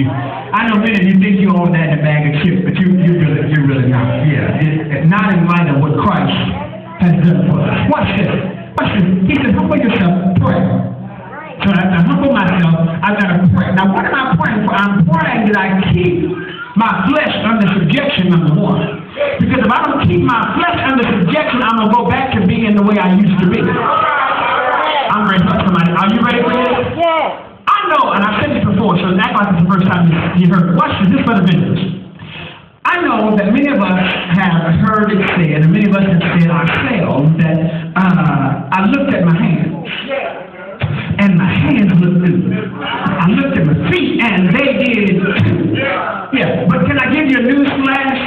I know many of you think you own that in a bag of chips, but you're really not. Yeah, it's not in light of what Christ has done for us. Watch this. Watch this. He said, humble yourself, pray. So I have to humble myself, I've got to pray. Now, what am I praying for? I'm praying that I keep my flesh under subjection, number one. Because if I don't keep my flesh under subjection, I'm going to go back to being the way I used to be. I'm ready for somebody. Are you ready for this? Yes. I know, and I've said this before, so act like it's the first time you heard it. Watch this for the visitors. I know that many of us have heard it said, and many of us have said ourselves, that I looked at my hands. And my hands looked good. I looked at my feet, and they did too. Yeah, but can I give you a news flash?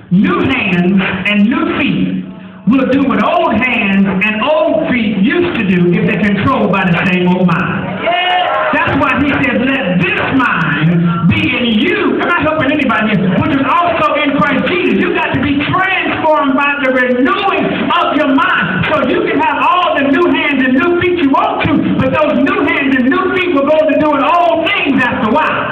New hands and new feet will do what old hands and old feet used to do if they're controlled by the same old mind. That's why he says, let this mind be in you. I'm not helping anybody here, which is also in Christ Jesus. You got to be transformed by the renewing of your mind. So you can have all the new hands and new feet you want to, but those new hands and new feet will go to doing old things after a while.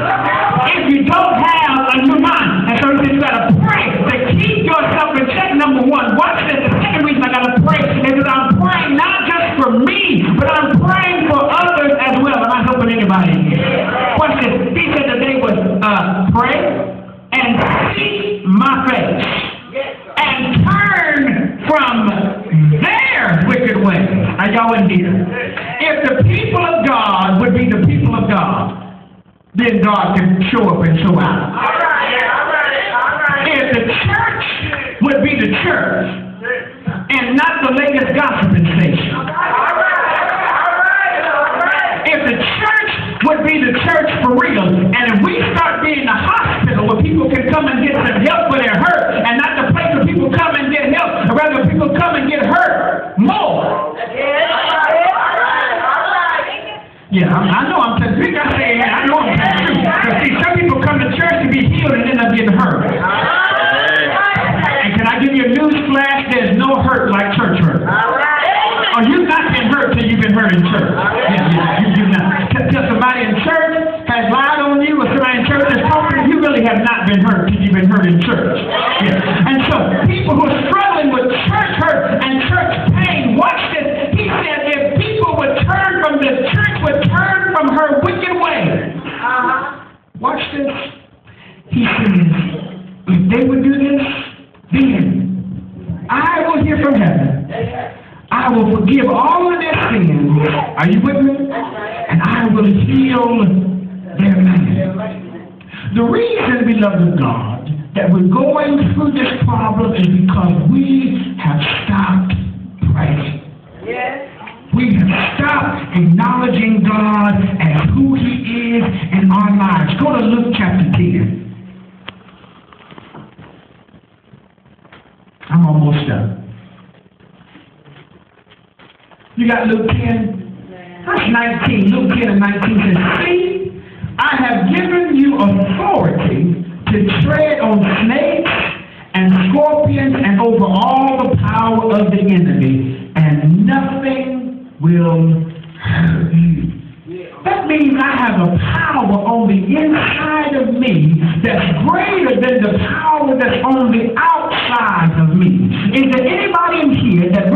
If you don't have a new mind. And so he says you got to pray to keep yourself in check, number one. Watch this. The second reason I got to pray is that I'm praying not just for me, but I'm praying for others as well. I'm not helping anybody here. Watch this. He said that they would pray and seek my face and turn from their wicked ways. Are y'all in here? If the people of God would be the people of God, then God can show up and show out. If the church would be the church and not the latest gossiping station. If the church would be the church for real, and if we start being the hospital where people can come and get some help when they're hurt, and not the place where people come and get help, or rather people come and get hurt more. Yeah, I know I'm telling you. I know I'm telling you. Because see, some people come to church to be healed and end up getting hurt. And can I give you a news flash? There's no hurt like church hurt. Or you've not been hurt till you've been hurt in church. Yeah, you've not. Till somebody in church has lied on you, or somebody in church has talked to you, you really have not been hurt till you've been hurt in church. Yeah. And so people who are struggling with church hurt and church pain, watch this. He said if people would turn from the church, would turn from her wicked ways. Watch this. He says, if they would do this, then I will hear from heaven. I will forgive all of their sins. Are you with me? And I will heal their land. The reason, beloved of God, that we're going through this problem is because we have stopped praying. We have stopped acknowledging God as who He is in our lives. Go to Luke chapter 10. I'm almost done. You got Luke 10? That's 19. Luke 10 and 19 says, see, I have given you authority to tread on snakes and scorpions and over all the power of the enemy, and nothing will hurt you. That means I have a power on the inside of me that's greater than the power that's on the outside of me. Is there anybody in here that